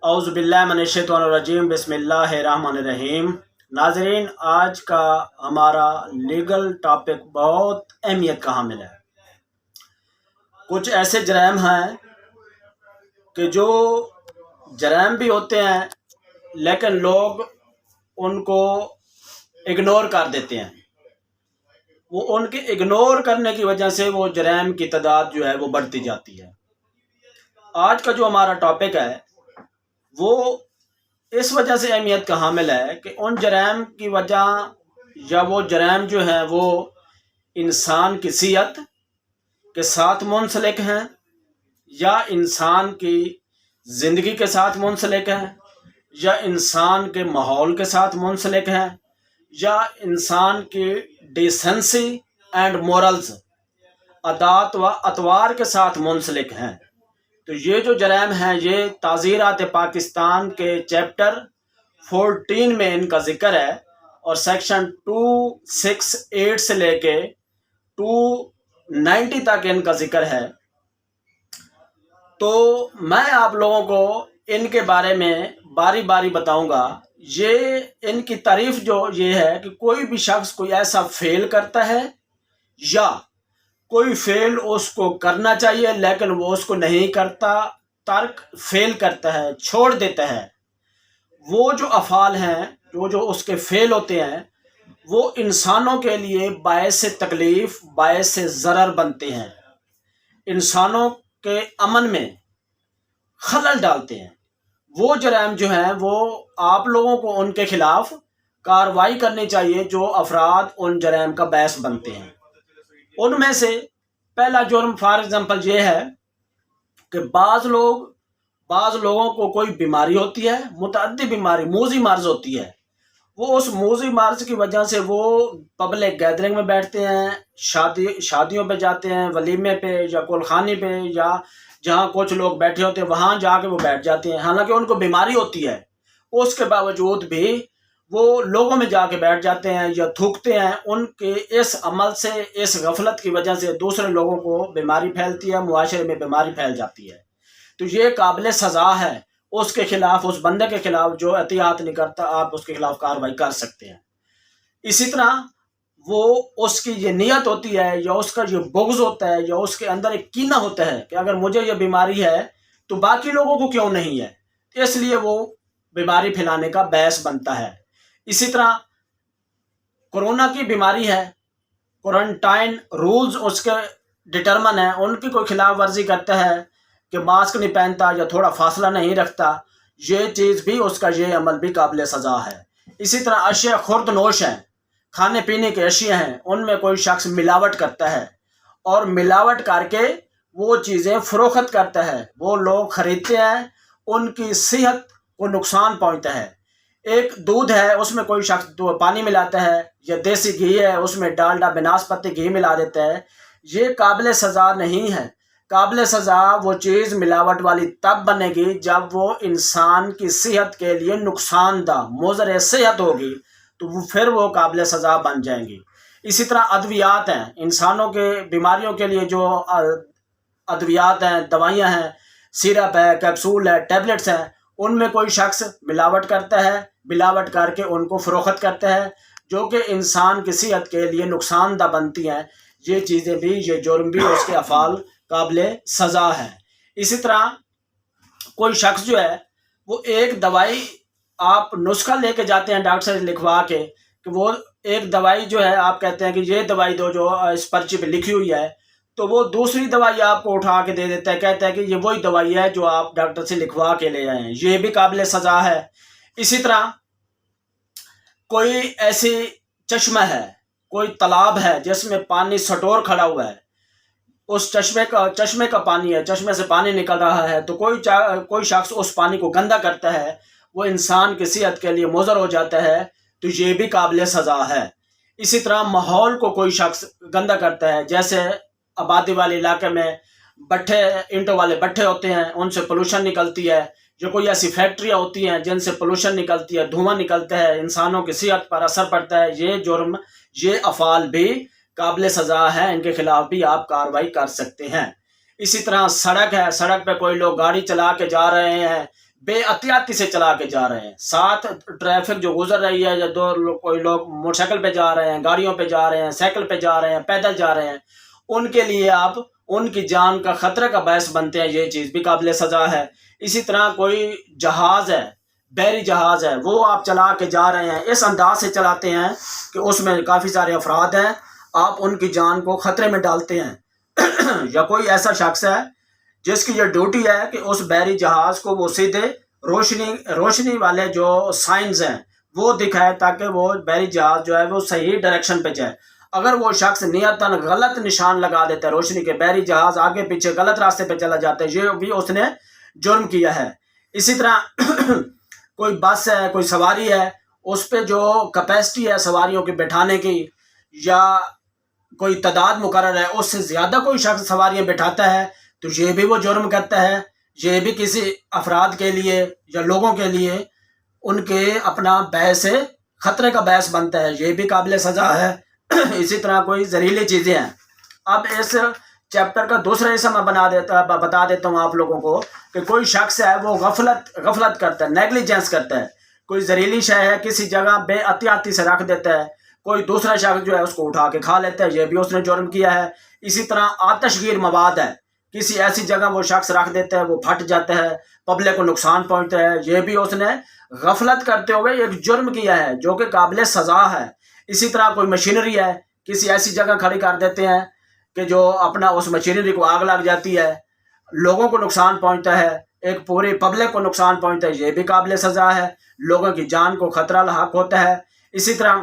اعوذ باللہ من الشیطان الرجیم، بسم اللہ الرحمن الرحیم۔ ناظرین، آج کا ہمارا لیگل ٹاپک بہت اہمیت کا حامل ہے۔ کچھ ایسے جرائم ہیں کہ جو جرائم بھی ہوتے ہیں لیکن لوگ ان کو اگنور کر دیتے ہیں۔ وہ ان کے اگنور کرنے کی وجہ سے وہ جرائم کی تعداد جو ہے وہ بڑھتی جاتی ہے۔ آج کا جو ہمارا ٹاپک ہے وہ اس وجہ سے اہمیت کا حامل ہے کہ ان جرائم کی وجہ یا وہ جرائم جو ہیں وہ انسان کی صحت کے ساتھ منسلک ہیں، یا انسان کی زندگی کے ساتھ منسلک ہیں، یا انسان کے ماحول کے ساتھ منسلک ہیں، یا انسان کی ڈیسنسی اینڈ مورلز، عادات و اطوار کے ساتھ منسلک ہیں۔ تو یہ جو جرائم ہیں یہ تعزیرات پاکستان کے چیپٹر 14 میں ان کا ذکر ہے، اور سیکشن 268 سے لے کے 290 تک ان کا ذکر ہے۔ تو میں آپ لوگوں کو ان کے بارے میں باری باری بتاؤں گا۔ یہ ان کی تعریف جو یہ ہے کہ کوئی بھی شخص کوئی ایسا فعل کرتا ہے یا کوئی فعل اس کو کرنا چاہیے لیکن وہ اس کو نہیں کرتا، ترک فعل کرتا ہے، چھوڑ دیتا ہے۔ وہ جو افعال ہیں، جو اس کے فعل ہوتے ہیں، وہ انسانوں کے لیے باعث تکلیف، باعث ضرر بنتے ہیں، انسانوں کے امن میں خلل ڈالتے ہیں۔ وہ جرائم جو ہیں وہ آپ لوگوں کو ان کے خلاف کارروائی کرنی چاہیے جو افراد ان جرائم کا باعث بنتے ہیں۔ ان میں سے پہلا جرم فار ایگزامپل یہ ہے کہ بعض لوگوں کو کوئی بیماری ہوتی ہے، متعدی بیماری، موذی مرض ہوتی ہے۔ وہ اس موذی مرض کی وجہ سے وہ پبلک گیدرنگ میں بیٹھتے ہیں، شادیوں پہ جاتے ہیں، ولیمے پہ یا کلخانی پہ، یا جہاں کچھ لوگ بیٹھے ہوتے ہیں وہاں جا کے وہ بیٹھ جاتے ہیں، حالانکہ ان کو بیماری ہوتی ہے۔ اس کے باوجود بھی وہ لوگوں میں جا کے بیٹھ جاتے ہیں یا تھوکتے ہیں۔ ان کے اس عمل سے، اس غفلت کی وجہ سے دوسرے لوگوں کو بیماری پھیلتی ہے، معاشرے میں بیماری پھیل جاتی ہے۔ تو یہ قابل سزا ہے۔ اس کے خلاف، اس بندے کے خلاف جو احتیاط نہیں کرتا، آپ اس کے خلاف کارروائی کر سکتے ہیں۔ اسی طرح وہ اس کی یہ نیت ہوتی ہے یا اس کا یہ بغض ہوتا ہے یا اس کے اندر ایک کینہ ہوتا ہے کہ اگر مجھے یہ بیماری ہے تو باقی لوگوں کو کیوں نہیں ہے، اس لیے وہ بیماری پھیلانے کا باعث بنتا ہے۔ اسی طرح کورونا کی بیماری ہے، کوارنٹائن رولز اس کے ڈٹرمن ہیں، ان کی کوئی خلاف ورزی کرتا ہے کہ ماسک نہیں پہنتا یا تھوڑا فاصلہ نہیں رکھتا، یہ چیز بھی، اس کا یہ عمل بھی قابل سزا ہے۔ اسی طرح اشیاء خورد نوش ہیں، کھانے پینے کے اشیاء ہیں، ان میں کوئی شخص ملاوٹ کرتا ہے اور ملاوٹ کر کے وہ چیزیں فروخت کرتا ہے، وہ لوگ خریدتے ہیں، ان کی صحت کو نقصان پہنچتا ہے۔ ایک دودھ ہے، اس میں کوئی شخص پانی ملاتا ہے، یا دیسی گھی ہے اس میں ڈالڈا بناسپتی گھی ملا دیتا ہے، یہ قابل سزا نہیں ہے۔ قابل سزا وہ چیز ملاوٹ والی تب بنے گی جب وہ انسان کی صحت کے لیے نقصان دہ، مضر صحت ہوگی، تو پھر وہ قابل سزا بن جائیں گی۔ اسی طرح ادویات ہیں، انسانوں کے بیماریوں کے لیے جو ادویات ہیں، دوائیاں ہیں، سیرپ ہے، کیپسول ہے، ٹیبلٹس ہیں، ان میں کوئی شخص ملاوٹ کرتا ہے، ملاوٹ کر کے ان کو فروخت کرتا ہے، جو کہ انسان کی صحت کے لیے نقصان دہ بنتی ہیں۔ یہ چیزیں بھی، یہ جرم بھی، اس کے افعال قابل سزا ہے۔ اسی طرح کوئی شخص جو ہے وہ ایک دوائی، آپ نسخہ لے کے جاتے ہیں ڈاکٹر سے لکھوا کے، کہ وہ ایک دوائی جو ہے آپ کہتے ہیں کہ یہ دوائی دو جو اس پرچی پہ لکھی ہوئی ہے، تو وہ دوسری دوائی آپ کو اٹھا کے دے دیتا ہے، کہتا ہے کہ یہ وہی دوائی ہے جو آپ ڈاکٹر سے لکھوا کے لے آئے ہیں، یہ بھی قابل سزا ہے۔ اسی طرح کوئی ایسی چشمہ ہے، کوئی تالاب ہے جس میں پانی سٹور کھڑا ہوا ہے، اس چشمے کا پانی ہے، چشمے سے پانی نکل رہا ہے، تو کوئی شخص اس پانی کو گندا کرتا ہے، وہ انسان کی صحت کے لیے مضر ہو جاتا ہے، تو یہ بھی قابل سزا ہے۔ اسی طرح ماحول کو کوئی شخص گندا کرتا ہے، جیسے آبادی والے علاقے میں بٹھے، اینٹوں والے بٹھے ہوتے ہیں، ان سے پولوشن نکلتی ہے، جو کوئی ایسی فیکٹریاں ہوتی ہیں جن سے پولوشن نکلتی ہے، دھواں نکلتا ہے، انسانوں کی صحت پر اثر پڑتا ہے، یہ جرم، یہ افعال بھی قابل سزا ہے، ان کے خلاف بھی آپ کارروائی کر سکتے ہیں۔ اسی طرح سڑک ہے، سڑک پہ کوئی لوگ گاڑی چلا کے جا رہے ہیں، بے احتیاطی سے چلا کے جا رہے ہیں، ساتھ ٹریفک جو گزر رہی ہے یا کوئی لوگ موٹر سائیکل پہ جا رہے ہیں، گاڑیوں پہ جا رہے ہیں، سائیکل پہ جا رہے ہیں، پیدل جا رہے ہیں، ان کے لیے آپ ان کی جان کا خطرے کا باعث بنتے ہیں، یہ چیز بھی قابل سزا ہے۔ اسی طرح کوئی جہاز ہے، بحری جہاز ہے، وہ آپ چلا کے جا رہے ہیں، اس انداز سے چلاتے ہیں کہ اس میں کافی سارے افراد ہیں، آپ ان کی جان کو خطرے میں ڈالتے ہیں۔ یا کوئی ایسا شخص ہے جس کی یہ ڈیوٹی ہے کہ اس بحری جہاز کو وہ سیدھے روشنی والے جو سائنز ہیں وہ دکھائے تاکہ وہ بحری جہاز جو ہے وہ صحیح ڈائریکشن پہ جائے۔ اگر وہ شخص نیتاً غلط نشان لگا دیتا ہے روشنی کے، بحری جہاز آگے پیچھے غلط راستے پہ چلا جاتا ہے، یہ بھی اس نے جرم کیا ہے۔ اسی طرح کوئی بس ہے، کوئی سواری ہے، اس پہ جو کیپیسٹی ہے سواریوں کی بٹھانے کی، یا کوئی تعداد مقرر ہے، اس سے زیادہ کوئی شخص سواریاں بٹھاتا ہے تو یہ بھی وہ جرم کرتا ہے۔ یہ بھی کسی افراد کے لیے یا لوگوں کے لیے ان کے اپنا باعث خطرے کا باعث بنتا ہے، یہ بھی قابل سزا ہے۔ اسی طرح کوئی زہریلی چیزیں ہیں۔ اب اس چیپٹر کا دوسرا حصہ میں بتا دیتا ہوں آپ لوگوں کو کہ کوئی شخص ہے وہ غفلت کرتا ہے، نیگلیجنس کرتا ہے، کوئی زہریلی شے ہے کسی جگہ بے احتیاطی سے رکھ دیتا ہے، کوئی دوسرا شخص جو ہے اس کو اٹھا کے کھا لیتا ہے، یہ بھی اس نے جرم کیا ہے۔ اسی طرح آتش گیر مواد ہے، کسی ایسی جگہ وہ شخص رکھ دیتا ہے، وہ پھٹ جاتا ہے، پبلک کو نقصان پہنچتا ہے، یہ بھی اس نے غفلت کرتے ہوئے ایک جرم کیا ہے جو کہ قابل سزا ہے۔ اسی طرح کوئی مشینری ہے، کسی ایسی جگہ کھڑی کر دیتے ہیں کہ جو اپنا اس مشینری کو آگ لگ جاتی ہے، لوگوں کو نقصان پہنچتا ہے، ایک پوری پبلک کو نقصان پہنچتا ہے، یہ بھی قابل سزا ہے، لوگوں کی جان کو خطرہ لاحق ہوتا ہے۔ اسی طرح